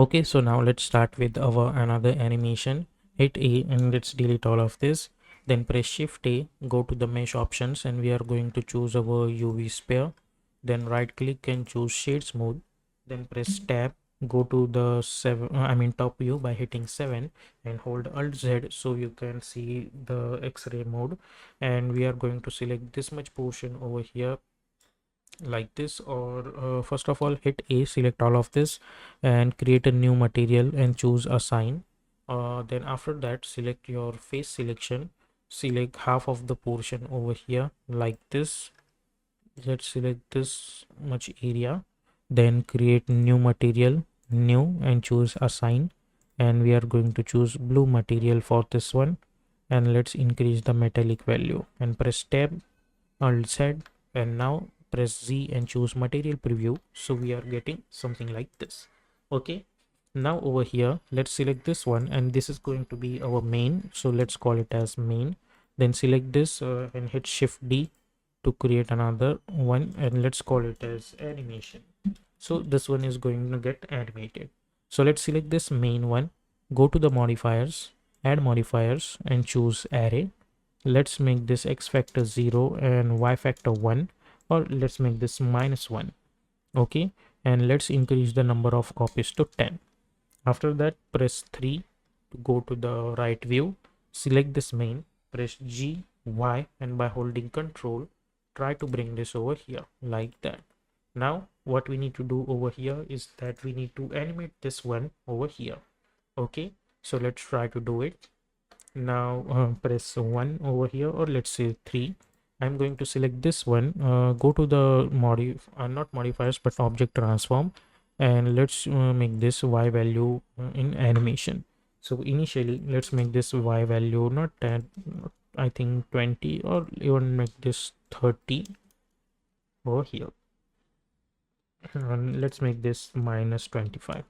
Okay, so now let's start with our another animation. Hit A and let's delete all of this. Then press Shift A, go to the mesh options and we are going to choose our UV sphere. Then right click and choose shade smooth. Then press tab, go to the top view by hitting 7 and hold Alt Z so you can see the X-ray mode. And we are going to select this much portion over here like this, or first of all hit A, select all of this and create a new material and choose assign. Then after that select your face selection, select half of the portion over here like this. Let's select this much area, then create new material, new, and choose assign, and we are going to choose blue material for this one. And let's increase the metallic value and press tab, Alt Z, and now press Z and choose material preview. So we are getting something like this. Okay, now over here let's select this one and this is going to be our main, so let's call it as main. Then select this and hit Shift D to create another one and let's call it as animation. So this one is going to get animated. So let's select this main one, go to the modifiers, add modifiers and choose array. Let's make this x factor 0 and y factor 1, or let's make this -1. Okay, and let's increase the number of copies to 10. After that press 3 to go to the right view, select this main, press G, Y, and by holding control try to bring this over here like that. Now what we need to do over here is that we need to animate this one over here. Okay, so let's try to do it. Now press 1 over here, or let's say 3. I'm going to select this one, go to the not modifiers but object transform, and let's make this y value in animation. So initially let's make this y value not 10, I think 20, or even make this 30 over here, and let's make this -25,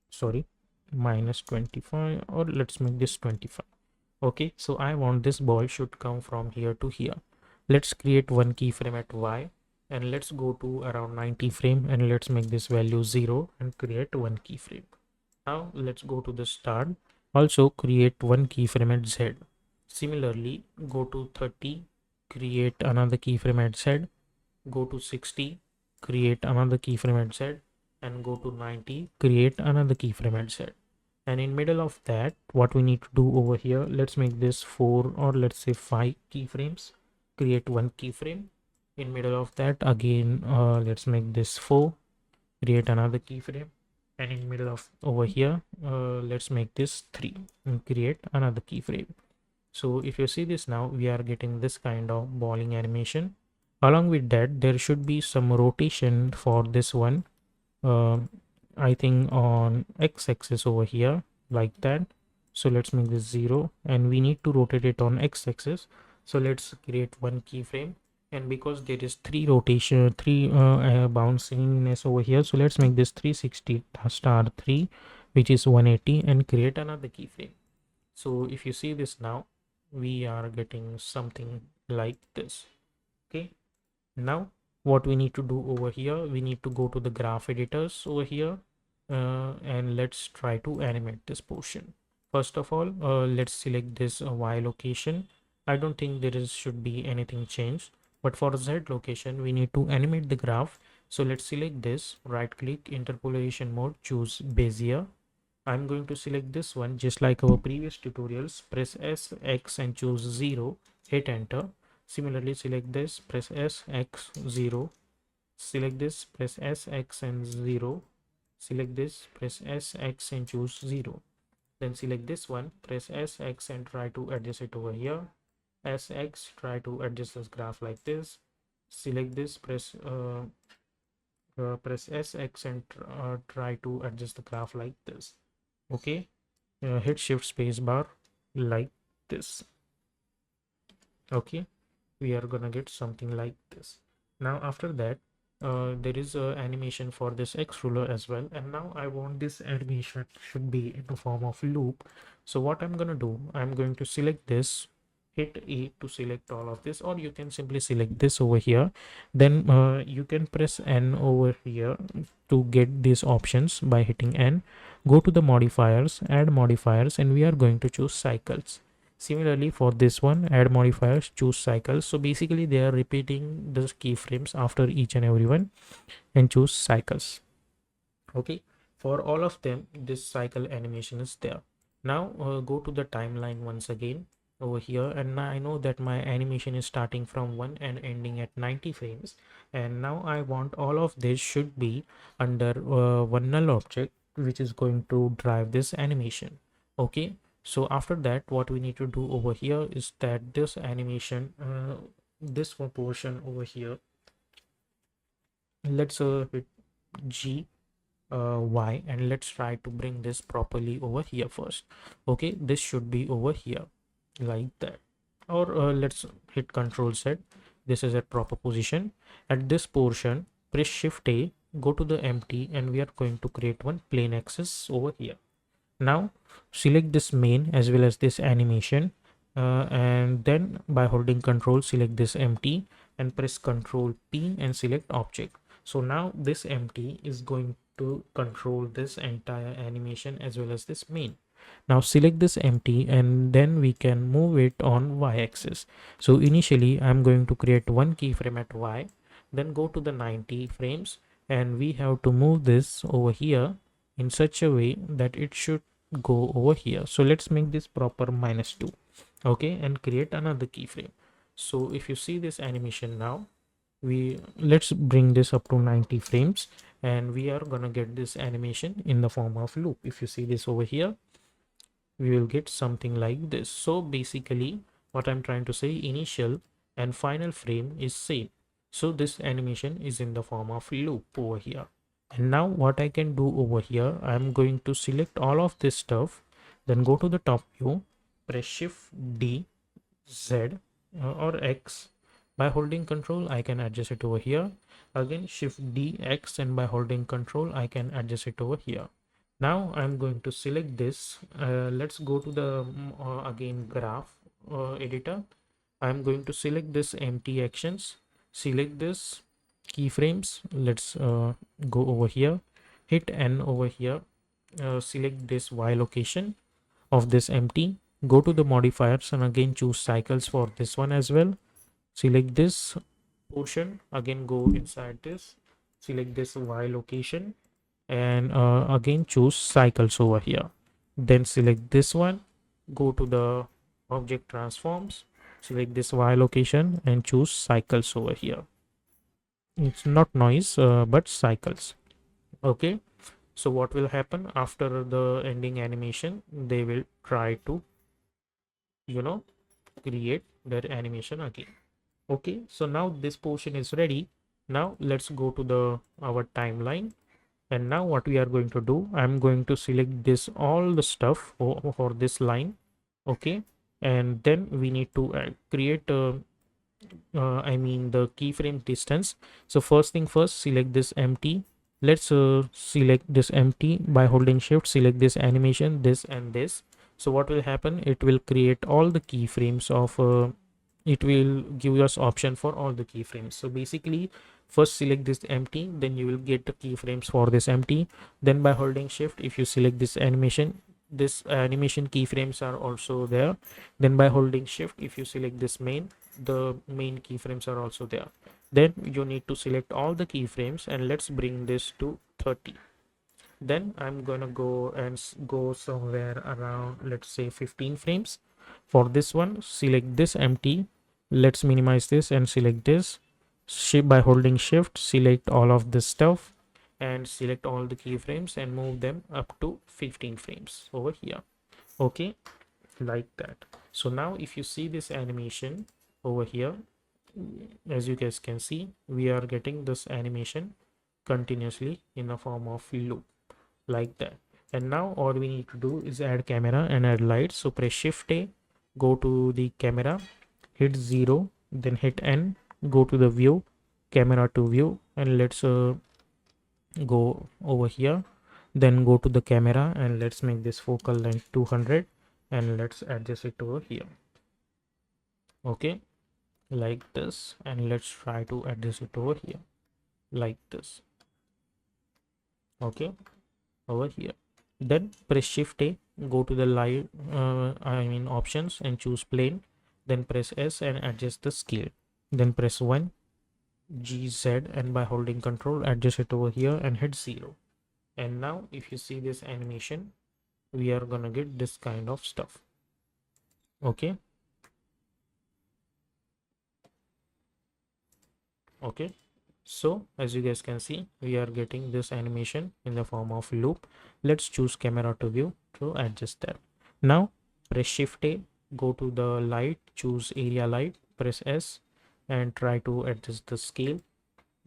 sorry, -25, or let's make this 25. Okay, so I want this ball should come from here to here. Let's create one keyframe at Y and let's go to around 90 frame and let's make this value 0 and create one keyframe. Now let's go to the start. Also create one keyframe at Z. Similarly, go to 30, create another keyframe at Z. Go to 60, create another keyframe at Z, and go to 90, create another keyframe at Z. And in middle of that, what we need to do over here, let's make this 4 or let's say 5 keyframes. Create one keyframe. In middle of that again, let's make this 4, create another keyframe. And in middle of over here, let's make this 3 and create another keyframe. So if you see this now, we are getting this kind of balling animation. Along with that, there should be some rotation for this one. I think on x-axis over here like that. So let's make this 0 and we need to rotate it on x-axis. So let's create one keyframe, and because there is three bouncingness over here, so let's make this 360 star 3, which is 180, and create another keyframe. So if you see this now, we are getting something like this. Okay, now what we need to do over here, we need to go to the graph editors over here and let's try to animate this portion. First of all, let's select this Y location. I don't think should be anything changed, but for Z location we need to animate the graph. So let's select this, right click, interpolation mode, choose Bezier. I'm going to select this one just like our previous tutorials. Press S, X and choose 0, hit enter. Similarly select this, press S, X, 0, select this, press S, X and 0, select this, press S, X and choose 0. Then select this one, press S, X and try to adjust it over here. S, X, try to adjust this graph like this. Select this, press S, X and try to adjust the graph like this. Okay, hit shift space bar like this. Okay, we are gonna get something like this. Now after that, there is a animation for this X ruler as well, and now I want this animation should be in the form of loop. So what I'm gonna do, I'm going to select this, hit A to select all of this, or you can simply select this over here. Then you can press N over here to get these options by hitting N. Go to the modifiers, add modifiers, and we are going to choose cycles. Similarly for this one, add modifiers, choose cycles. So basically they are repeating the keyframes after each and every one, and choose cycles. Okay, for all of them this cycle animation is there. Now go to the timeline once again over here, and now I know that my animation is starting from 1 and ending at 90 frames, and now I want all of this should be under one null object which is going to drive this animation. Okay, so after that what we need to do over here is that this animation, this one portion over here, let's hit G, Y, and let's try to bring this properly over here first. Okay, this should be over here like that, or let's hit Control Z. This is at proper position. At this portion, press Shift A, go to the empty, and we are going to create one plane axis over here. Now select this main as well as this animation, and then by holding Control select this empty and press Control P and select object. So now this empty is going to control this entire animation as well as this main. Now select this empty and then we can move it on y-axis. So initially I'm going to create one keyframe at y, then go to the 90 frames, and we have to move this over here in such a way that it should go over here. So let's make this proper -2. Okay, and create another keyframe. So if you see this animation now, let's bring this up to 90 frames, and we are gonna get this animation in the form of loop. If you see this over here, we will get something like this. So basically what I'm trying to say, initial and final frame is same, so this animation is in the form of loop over here. And now what I can do over here, I'm going to select all of this stuff, then go to the top view, press Shift D, Z, or X. By holding Control I can adjust it over here. Again Shift D, X, and by holding Control I can adjust it over here. Now I'm going to select this. Let's go to the again graph editor. I'm going to select this empty actions, select this keyframes. Let's go over here, hit N over here, select this Y location of this empty, go to the modifiers and again choose cycles for this one as well. Select this portion, again go inside this, select this Y location, and again choose cycles over here. Then select this one, go to the object transforms, select this Y location and choose cycles over here. It's not noise, but cycles. Okay, so what will happen after the ending animation? They will try to, create their animation again. Okay, so now this portion is ready. Now let's go to the our timeline. And now what we are going to do, I'm going to select this all the stuff for this line. Okay, and then we need to create I mean the keyframe distance. So first thing first, select this empty. Let's select this empty by holding Shift, select this animation, this and this. So what will happen, it will create all the keyframes of it will give us option for all the keyframes. So basically first select this empty, then you will get the keyframes for this empty. Then by holding Shift, if you select this animation keyframes are also there. Then by holding Shift, if you select this main, the main keyframes are also there. Then you need to select all the keyframes, and let's bring this to 30. Then I'm gonna go and go somewhere around, let's say 15 frames. For this one, select this empty, let's minimize this and select this. By holding Shift, select all of this stuff and select all the keyframes and move them up to 15 frames over here. Okay, like that. So now if you see this animation over here, as you guys can see, we are getting this animation continuously in the form of loop like that. And now all we need to do is add camera and add lights. So press Shift A, go to the camera, hit 0, then hit N, go to the view, camera to view, and let's go over here, then go to the camera and let's make this focal length 200 and let's adjust it over here. Okay, like this, and let's try to adjust it over here like this. Okay, over here. Then press shift A, go to the light options and choose plane. Then press S and adjust the scale. Then press 1 GZ, and by holding control adjust it over here and hit 0. And now if you see this animation, we are gonna get this kind of stuff. Okay, okay, so as you guys can see, we are getting this animation in the form of loop. Let's choose camera to view to adjust that. Now press shift A, go to the light, choose area light, press S and try to adjust the scale.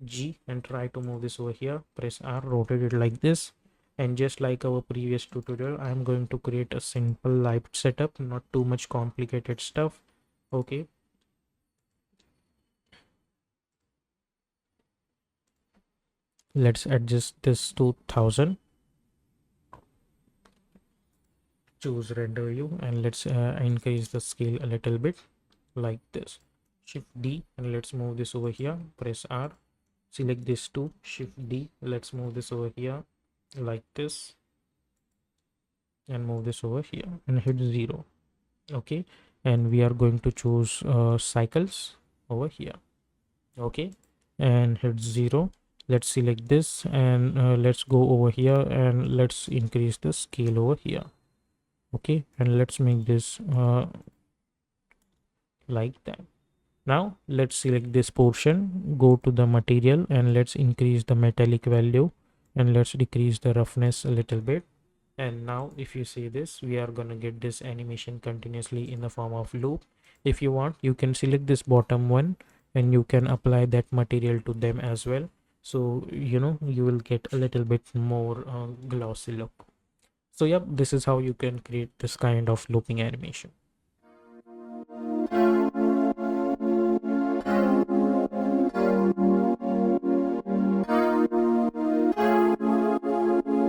G and try to move this over here, press R, rotate it like this. And just like our previous tutorial, I am going to create a simple light setup, not too much complicated stuff. Okay, let's adjust this to 1000. Choose render view and let's increase the scale a little bit like this. Shift D and let's move this over here, press R, select this too, shift D, let's move this over here like this and move this over here and hit 0. Okay, and we are going to choose cycles over here. Okay, and hit 0. Let's select this and let's go over here and let's increase the scale over here. Okay, and let's make this like that. Now let's select this portion, go to the material and let's increase the metallic value and let's decrease the roughness a little bit. And now if you see this, we are gonna get this animation continuously in the form of loop. If you want, you can select this bottom one and you can apply that material to them as well, so you know you will get a little bit more glossy look. So yep, this is how you can create this kind of looping animation.